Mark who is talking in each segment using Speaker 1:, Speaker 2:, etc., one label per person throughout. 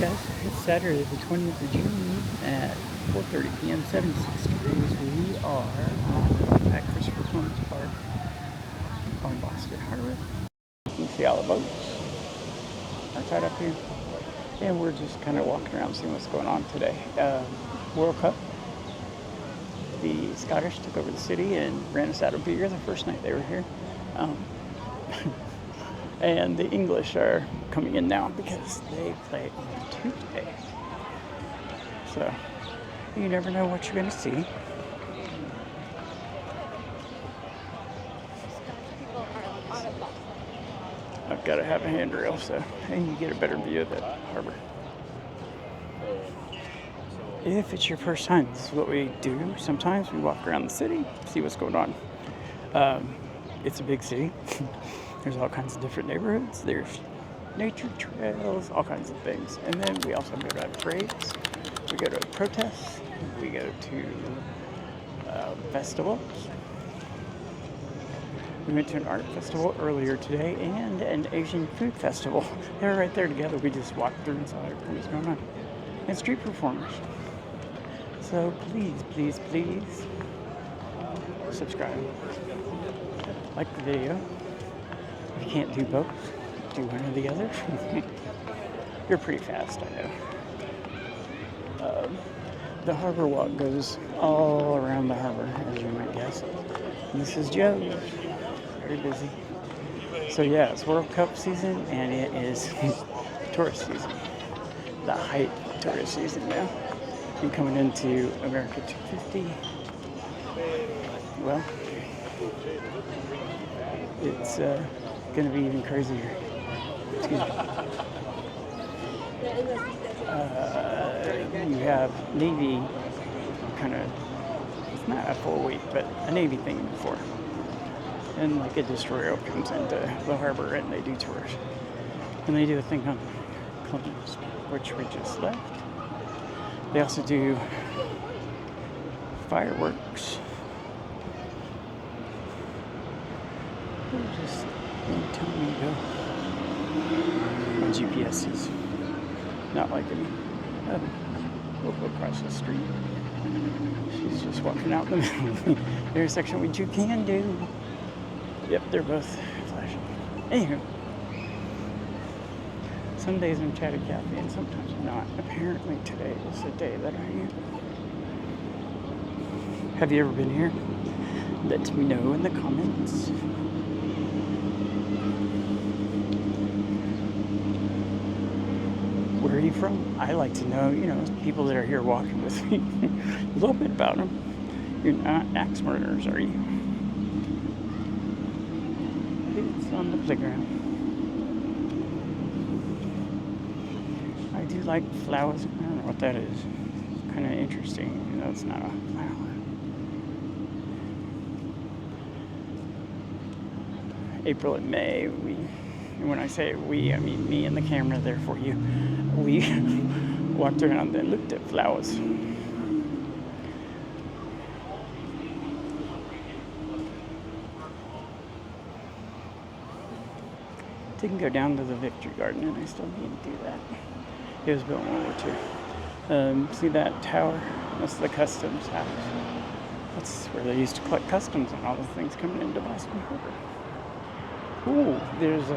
Speaker 1: guys, it's Saturday the 20th of June at 4:30 p.m., 76 degrees. We are at Christopher Columbus Park on Boston Harbor. You can see all the boats are tied up here. And we're just kind of walking around seeing what's going on today. World Cup. The Scottish took over the city and ran us out of beer the first night they were here. And the English are coming in now because they play on Tuesday. So you never know what you're going to see. I've got to have a handrail so you get a better view of the harbor. If it's your first time, this is what we do. Sometimes we walk around the city, see what's going on. It's a big city. There's all kinds of different neighborhoods. There's nature trails, all kinds of things. And then we also go to parades. We go to protests. We go to festivals. We went to an art festival earlier today and an Asian food festival. They were right there together. We just walked through and saw everything was going on. And street performers. So please subscribe. Like the video. If you can't do both, do one or the other. You're pretty fast, I know. The Harborwalk goes all around the harbor, as you might guess. And this is Joe. Very busy. So yeah, it's World Cup season and it is tourist season. The height of tourist season now. And coming into America 250. Well, it's going to be even crazier. Excuse me. You have Navy kind of, it's not a full week, but a Navy thing before. And like a destroyer comes into the harbor and they do tours. And they do a thing on Colonial, which we just left. They also do fireworks. Just telling me to go. My GPS is not liking me. We'll go across the street. She's just walking out in the middle. There's a section which you can do. Yep, they're both flashing. Anywho, some days I'm chatted Kathy and sometimes I'm not. Apparently today is the day that I am. Have you ever been here? Let me know in the comments. Where are you from? I like to know, people that are here walking with me. A little bit about them. You're not axe murderers, are you? It's on the playground. I do like flowers. I don't know what that is. It's kind of interesting. It's not a flower. April and May, and when I say we, I mean me and the camera there for you. We walked around and looked at flowers. Didn't go down to the Victory Garden, and I still need to do that. It was built in World War II. See that tower? That's the customs house. That's where they used to collect customs on all the things coming into Boston Harbor. Ooh, there's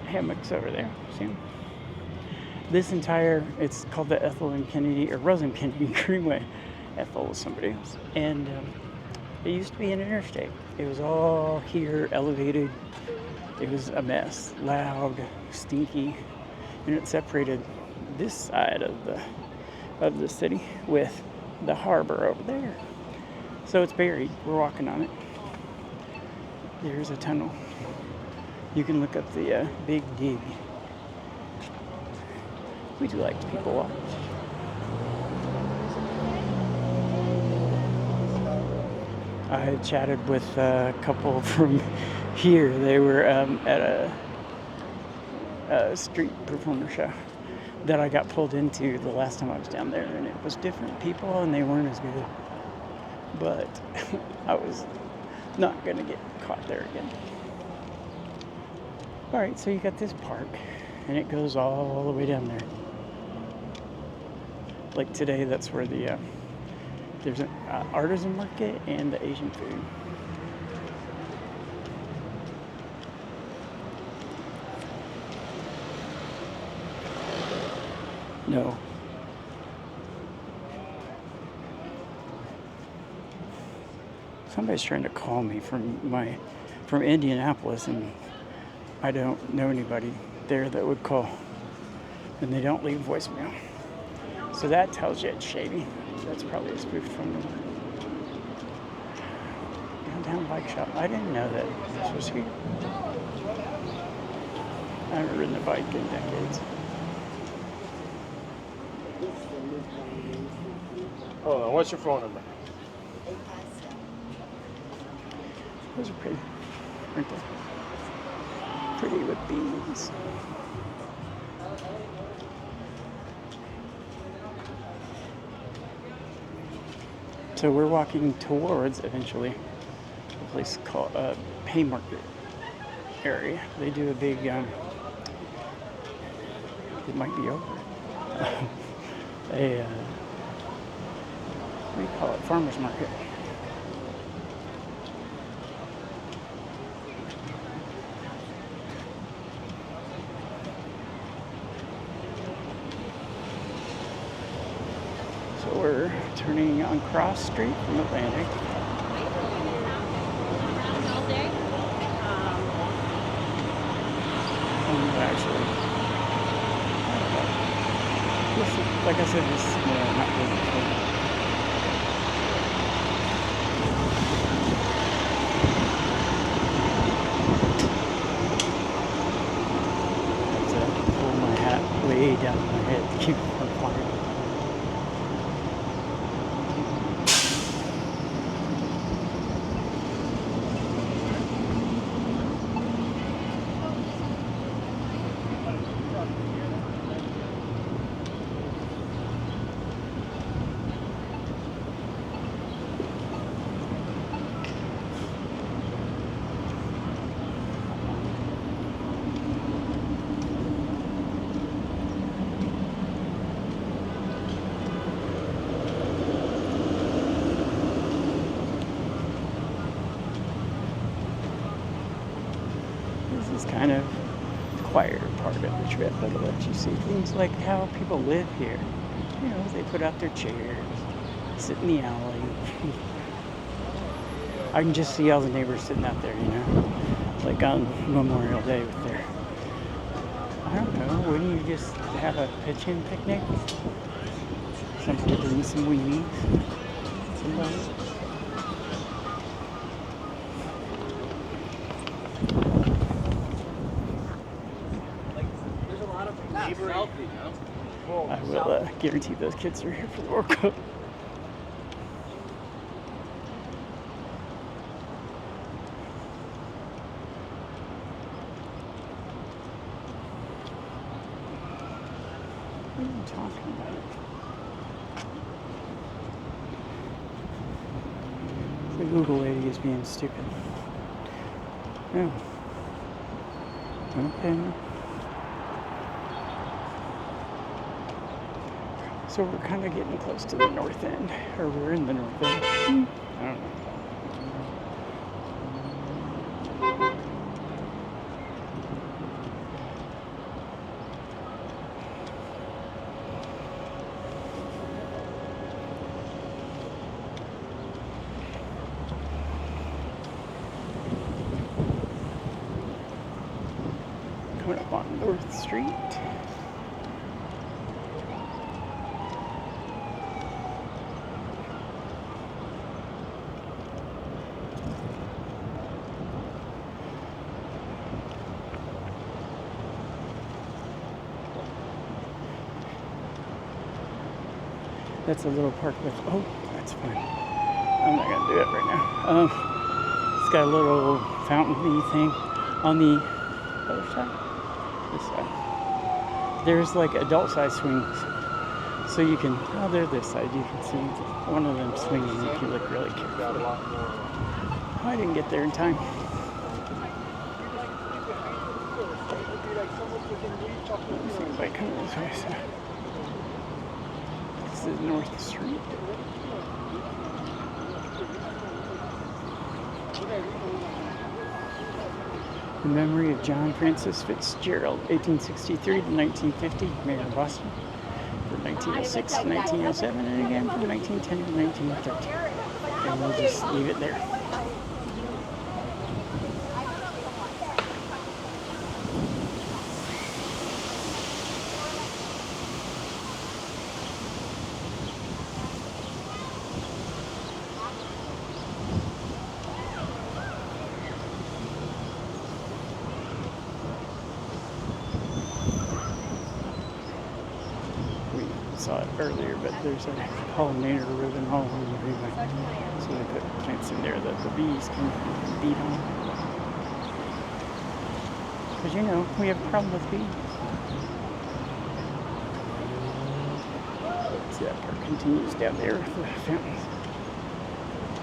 Speaker 1: hammocks over there. See them? This it's called the Ethel and Kennedy, or Rose and Kennedy Greenway. Ethel was somebody else. And it used to be an interstate. It was all here, elevated. It was a mess, loud, stinky. And it separated this side of the city with the harbor over there. So it's buried. We're walking on it. There's a tunnel. You can look up the Big Dig. We do like people watch. I chatted with a couple from here. They were at a street performer show that I got pulled into the last time I was down there, and it was different people and they weren't as good. But I was not going to get caught there again. Alright, so you got this park. and it goes all the way down there. Like today, that's where there's an artisan market and the Asian food. No. Somebody's trying to call me from Indianapolis, and I don't know anybody there that would call, and they don't leave voicemail. So that tells you it's shady. That's probably a spoof phone number. Downtown bike shop. I didn't know that this was here. I haven't ridden a bike in decades.
Speaker 2: Hold on, what's your phone number?
Speaker 1: Those are pretty, aren't they? Pretty with beads. So we're walking towards, eventually, a place called Haymarket area. They do a big, it might be over. What do you call it? Farmer's market. So we're turning on Cross Street from Atlantic. Actually, like I said, this is not really cool. Pull my hat way down my head to keep it from flying. This is kind of the quieter part of the trip. It'll let you see things like how people live here. You know, they put out their chairs, sit in the alley. I can just see all the neighbors sitting out there, you know, like on Memorial Day with their, I don't know, wouldn't you just have a pitch-in picnic? Somebody doing some weenies. Somebody. I will guarantee those kids are here for the World Cup. What are you talking about? The Google lady is being stupid. Oh. Okay. So we're kind of getting close to the north end, or we're in the north end. I don't know. Coming up on North Street. That's a little park with, oh, that's fine. I'm not gonna do it right now. It's got a little fountain-y thing on the other side, this side. There's like adult-size swings. So you can, oh, they're this side. You can see one of them swinging if you look really carefully. Oh, I didn't get there in time. like coming this way, so this is North Street. In memory of John Francis Fitzgerald, 1863 to 1950, Mayor of Boston, from 1906 to 1907, and again from 1910 to 1913. And we'll just leave it there. Saw it earlier, but there's a pollinator ribbon all along the greenway. So they put plants in there that the bees can feed on. Because you know, we have a problem with bees. See, that part continues down there with the fountains.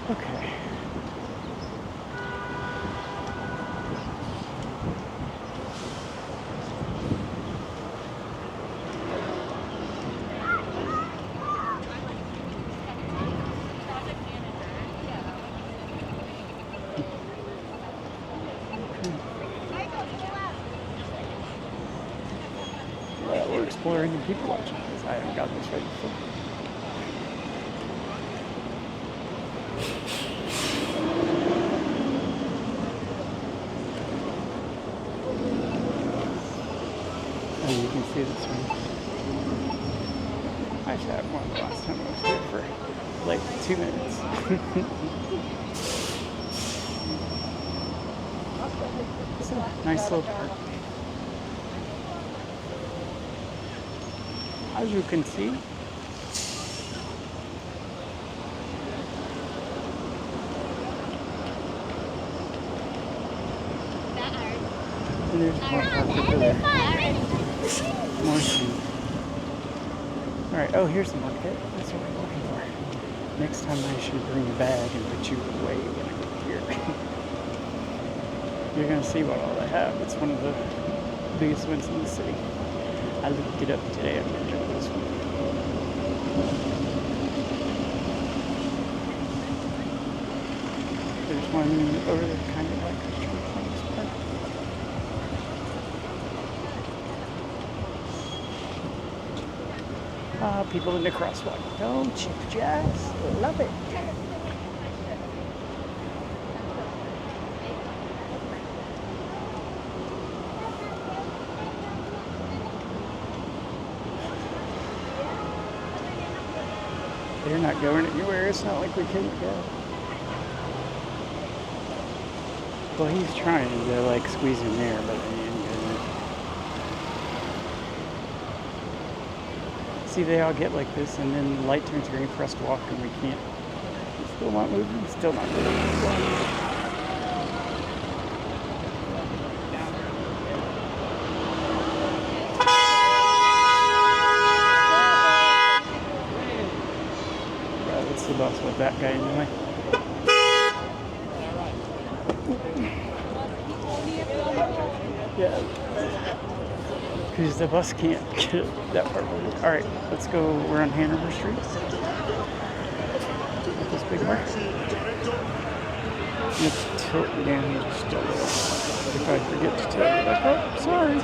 Speaker 1: Okay. We're exploring and people watching because I haven't gotten this right before. Oh, you can see this one. I shot one the last time I was here for like 2 minutes. It's a nice little park. As you can see, and there's more park over there. More things. Alright, oh, here's the market. That's what we're looking for. Next time I should bring a bag and put you away when I get here. You're going to see what all they have. It's one of the biggest ones in the city. I looked it up today. I'm going to check this one. There's one over there, kind of like a church on this park. People in the crosswalk. Don't you just love it? They're not going anywhere. It's not like we can't go. Well, he's trying to like squeeze in there, but he ain't getting it. See, they all get like this, and then the light turns green for us to walk, and we can't. Still not moving. Still not moving. The bus with that guy anyway. Yeah. Because the bus can't get that part. Alright, let's go. We're on Hanover Street. With this big mark. Let's tilt down just a little. If I forget to tilt it back up, sorry.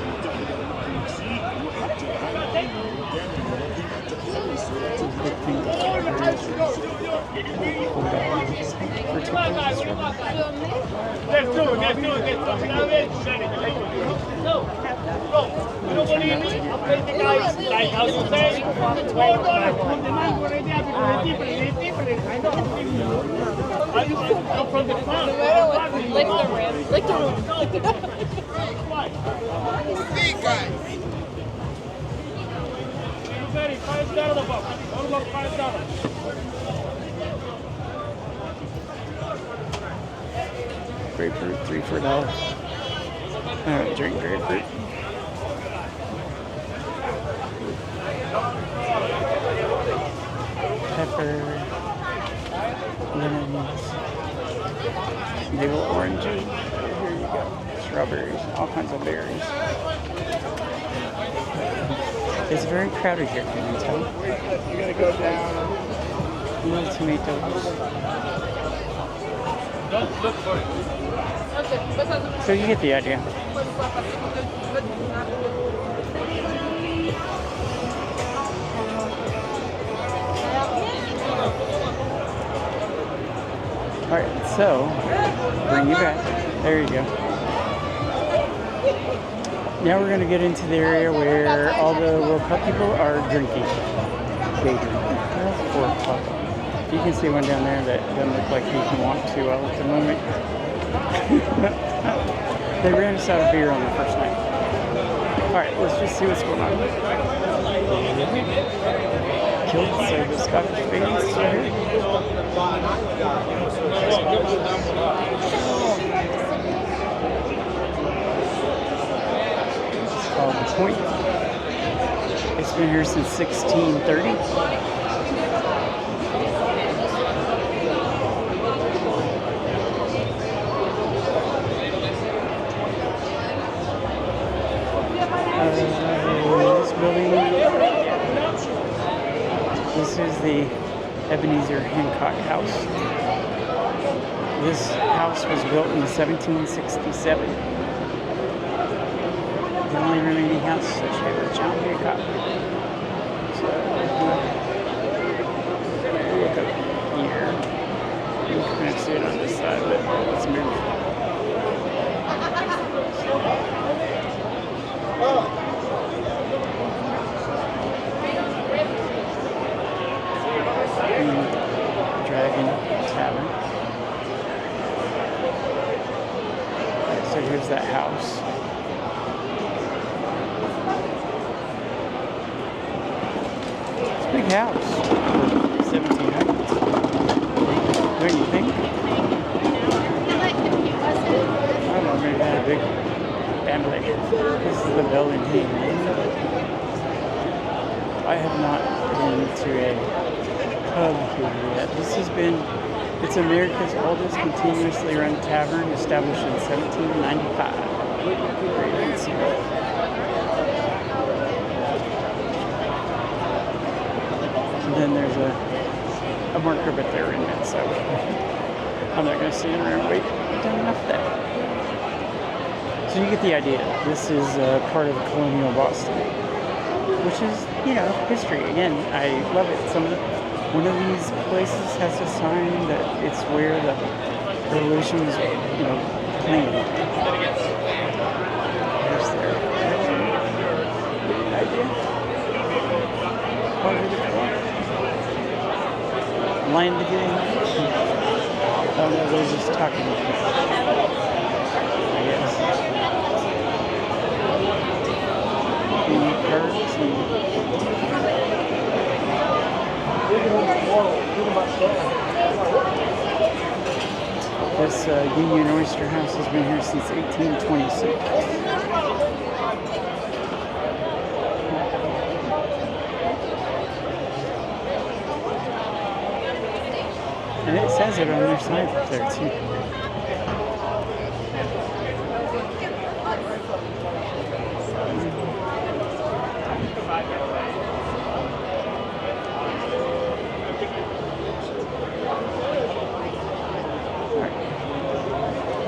Speaker 1: Grapefruit, 3 for $1. I don't drink grapefruit. Pepper, lemons, little oranges. Here you go. Strawberries, all kinds of berries. It's very crowded here, can you tell?
Speaker 2: You're gonna go down.
Speaker 1: Little tomatoes. So you get the idea. Alright, so bring you back. There you go. Now we're going to get into the area where all the World Cup people are drinking. Day drinking. Well, it's 4 o'clock. You can see one down there that doesn't look like he can walk too well at the moment. They ran us out of beer on the first night. Alright, let's just see what's going on. Killed, so the Scottish fans is right here. It's called The Point. It's been here since 1630. This building, this is the Ebenezer Hancock House. This house was built in 1767. The only remaining house associated with John Hancock. So, look up here. You can kind of see it on this side, but let's move. Dragon Tavern. Right, so here's that house. It's a big house. 1700s. What do you think? I don't know, maybe they had a big family. This is the building here. I have not been to a pub here yet. This has been, it's America's oldest continuously run tavern, established in 1795. There you can see it. And then there's a marker, but they're in it, so I'm not going to stand around and wait. I've done enough there. So you get the idea. This is part of Colonial Boston, which is, you know, history. Again, I love it. One of these places has a sign that it's where the revolution was, you know, planned. There's their idea. Line to get in. Oh no, they're just talking. I guess. The cards and this Union Oyster House has been here since 1826. And it says it on their sign up there too.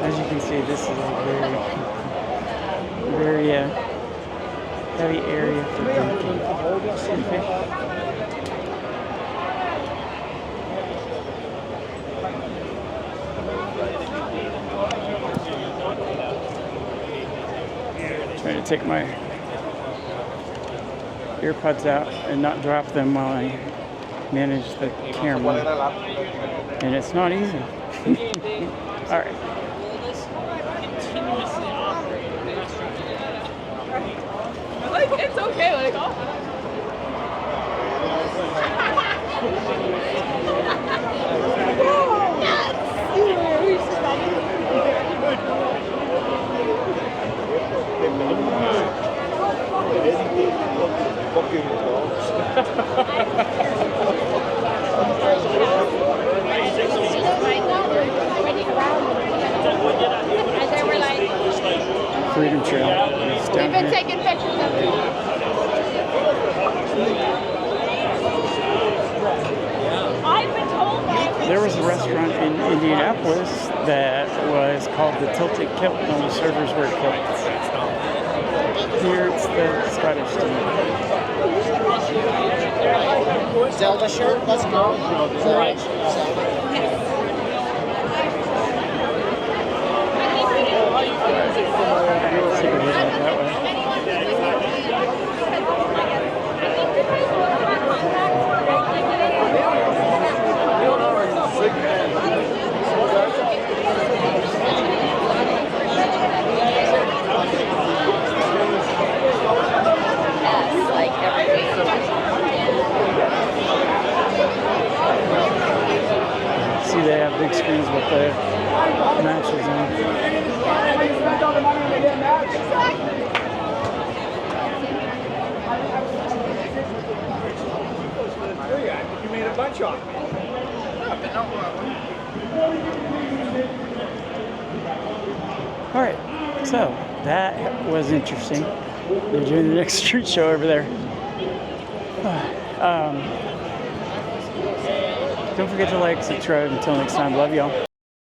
Speaker 1: As you can see, this is a very heavy area for drinking. Trying to take my earpods out and not drop them while I manage the camera, and it's not easy. All right.
Speaker 3: Like, it's okay, like, oh.
Speaker 1: Freedom Trail.
Speaker 3: We've been taking pictures of it.
Speaker 1: Minneapolis that was called the Tilted Kilt, and all the servers wear kilts. Here it's the Scottish team.
Speaker 2: Zelda shirt, let's go. Zelda.
Speaker 1: See if we can get that way. See, they have big screens with the matches on.
Speaker 2: You made a bunch of them.
Speaker 1: All right, so that was interesting. They're doing the next street show over there. Don't forget to like, subscribe. Until next time, love y'all.